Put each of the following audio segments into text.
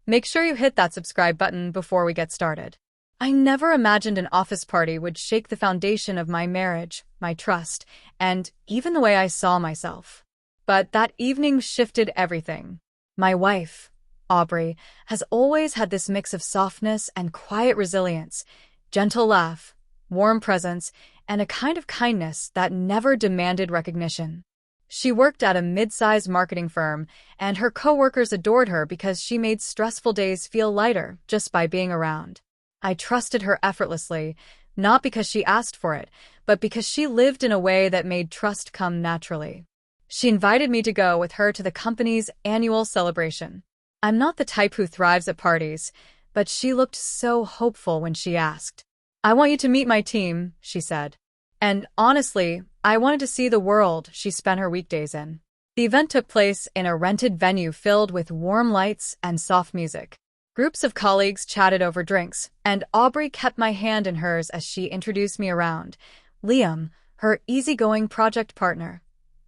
Make sure you hit that subscribe button before we get started. I never imagined an office party would shake the foundation of my marriage, my trust, and even the way I saw myself. But that evening shifted everything. My wife, Aubrey, has always had this mix of softness and quiet resilience, gentle laugh, warm presence, and a kind of kindness that never demanded recognition. She worked at a mid-sized marketing firm, and her coworkers adored her because she made stressful days feel lighter just by being around. I trusted her effortlessly, not because she asked for it, but because she lived in a way that made trust come naturally. She invited me to go with her to the company's annual celebration. I'm not the type who thrives at parties, but she looked so hopeful when she asked. "I want you to meet my team," she said. And honestly, I wanted to see the world she spent her weekdays in. The event took place in a rented venue filled with warm lights and soft music. Groups of colleagues chatted over drinks, and Aubrey kept my hand in hers as she introduced me around. Liam, her easygoing project partner.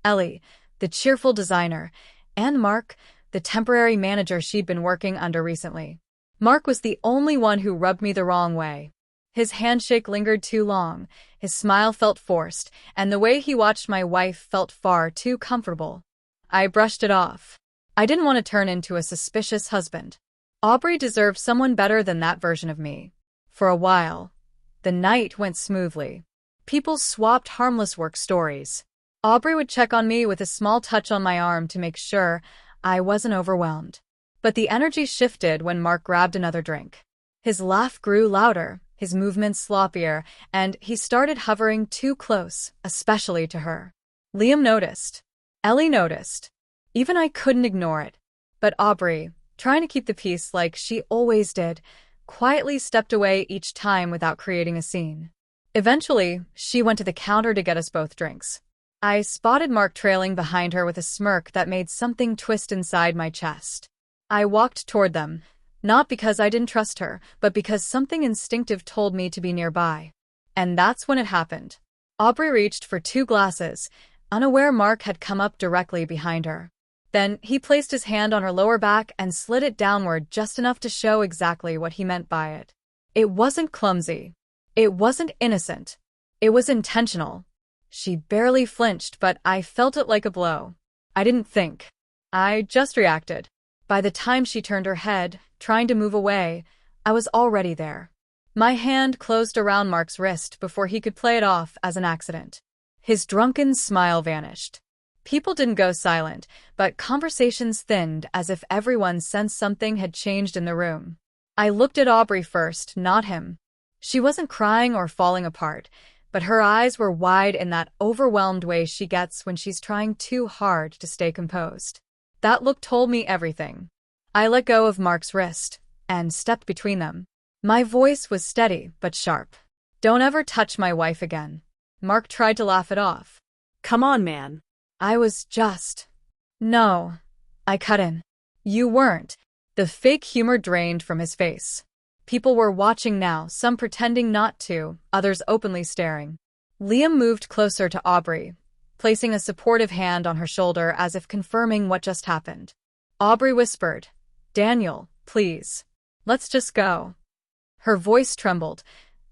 Ellie, the cheerful designer. And Mark, the temporary manager she'd been working under recently. Mark was the only one who rubbed me the wrong way. His handshake lingered too long, his smile felt forced, and the way he watched my wife felt far too comfortable. I brushed it off. I didn't want to turn into a suspicious husband. Aubrey deserved someone better than that version of me. For a while, the night went smoothly. People swapped harmless work stories. Aubrey would check on me with a small touch on my arm to make sure I wasn't overwhelmed. But the energy shifted when Mark grabbed another drink. His laugh grew louder, his movements sloppier, and he started hovering too close, especially to her. Liam noticed. Ellie noticed. Even I couldn't ignore it. But Aubrey, trying to keep the peace like she always did, quietly stepped away each time without creating a scene. Eventually, she went to the counter to get us both drinks. I spotted Mark trailing behind her with a smirk that made something twist inside my chest. I walked toward them, not because I didn't trust her, but because something instinctive told me to be nearby. And that's when it happened. Aubrey reached for 2 glasses, unaware Mark had come up directly behind her. Then he placed his hand on her lower back and slid it downward just enough to show exactly what he meant by it. It wasn't clumsy. It wasn't innocent. It was intentional. She barely flinched, but I felt it like a blow. I didn't think. I just reacted. By the time she turned her head, trying to move away, I was already there. My hand closed around Mark's wrist before he could play it off as an accident. His drunken smile vanished. People didn't go silent, but conversations thinned as if everyone sensed something had changed in the room. I looked at Aubrey first, not him. She wasn't crying or falling apart, but her eyes were wide in that overwhelmed way she gets when she's trying too hard to stay composed. That look told me everything. I let go of Mark's wrist and stepped between them. My voice was steady but sharp. "Don't ever touch my wife again." Mark tried to laugh it off. "Come on, man." I was just... "No." I cut in. "You weren't." The fake humor drained from his face. People were watching now, some pretending not to, others openly staring. Liam moved closer to Aubrey, placing a supportive hand on her shoulder as if confirming what just happened. Aubrey whispered, "Daniel, please. Let's just go." Her voice trembled,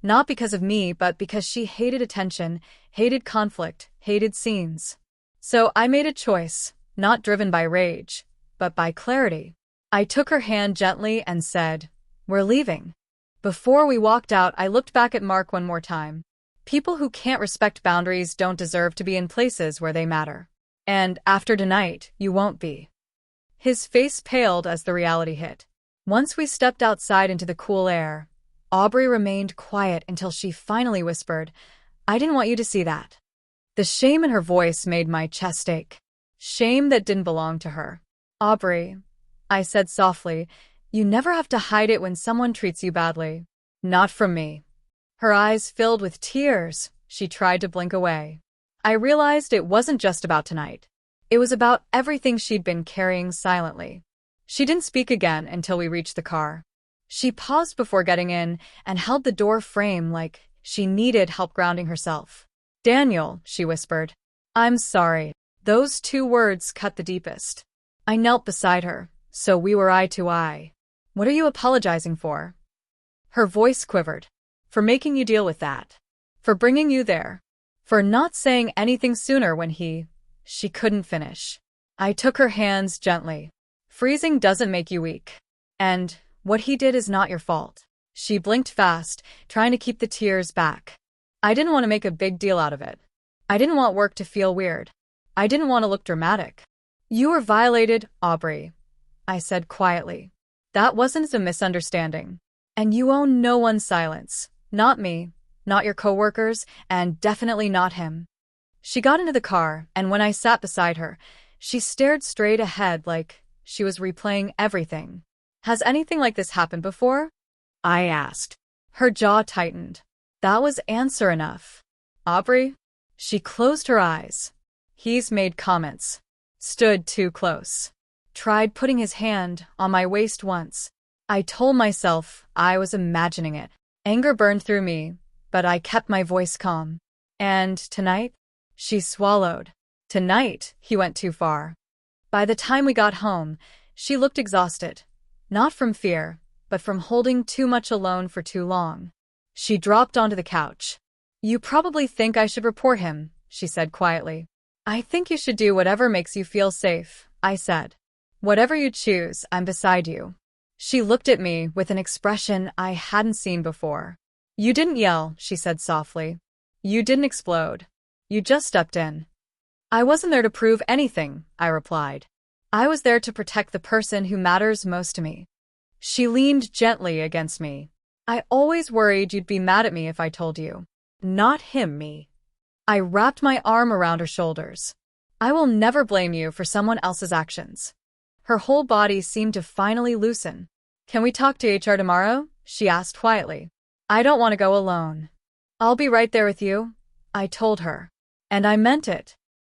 not because of me, but because she hated attention, hated conflict, hated scenes. So I made a choice, not driven by rage, but by clarity. I took her hand gently and said, "We're leaving." Before we walked out, I looked back at Mark one more time. People who can't respect boundaries don't deserve to be in places where they matter. And after tonight, you won't be. His face paled as the reality hit. Once we stepped outside into the cool air, Aubrey remained quiet until she finally whispered, "I didn't want you to see that." The shame in her voice made my chest ache. Shame that didn't belong to her. "Aubrey," I said softly, "you never have to hide it when someone treats you badly. Not from me." Her eyes filled with tears. She tried to blink away. I realized it wasn't just about tonight. It was about everything she'd been carrying silently. She didn't speak again until we reached the car. She paused before getting in and held the door frame like she needed help grounding herself. "Daniel," she whispered. "I'm sorry." Those 2 words cut the deepest. I knelt beside her, so we were eye to eye. What are you apologizing for? Her voice quivered. For making you deal with that. For bringing you there. For not saying anything sooner when she couldn't finish. I took her hands gently. Freezing doesn't make you weak. And what he did is not your fault. She blinked fast, trying to keep the tears back. I didn't want to make a big deal out of it. I didn't want work to feel weird. I didn't want to look dramatic. You were violated, Aubrey, I said quietly. That wasn't a misunderstanding. And you own no one's silence. Not me, not your coworkers, and definitely not him. She got into the car, and when I sat beside her, she stared straight ahead like she was replaying everything. Has anything like this happened before? I asked. Her jaw tightened. That was answer enough. Aubrey? She closed her eyes. He's made comments. Stood too close. Tried putting his hand on my waist once. I told myself I was imagining it. Anger burned through me, but I kept my voice calm. And tonight? She swallowed. Tonight, he went too far. By the time we got home, she looked exhausted. Not from fear, but from holding too much alone for too long. She dropped onto the couch. You probably think I should report him, she said quietly. I think you should do whatever makes you feel safe, I said. Whatever you choose, I'm beside you. She looked at me with an expression I hadn't seen before. You didn't yell, she said softly. You didn't explode. You just stepped in. I wasn't there to prove anything, I replied. I was there to protect the person who matters most to me. She leaned gently against me. I always worried you'd be mad at me if I told you. Not him, me. I wrapped my arm around her shoulders. I will never blame you for someone else's actions. Her whole body seemed to finally loosen. Can we talk to HR tomorrow? She asked quietly. I don't want to go alone. I'll be right there with you, I told her. And I meant it.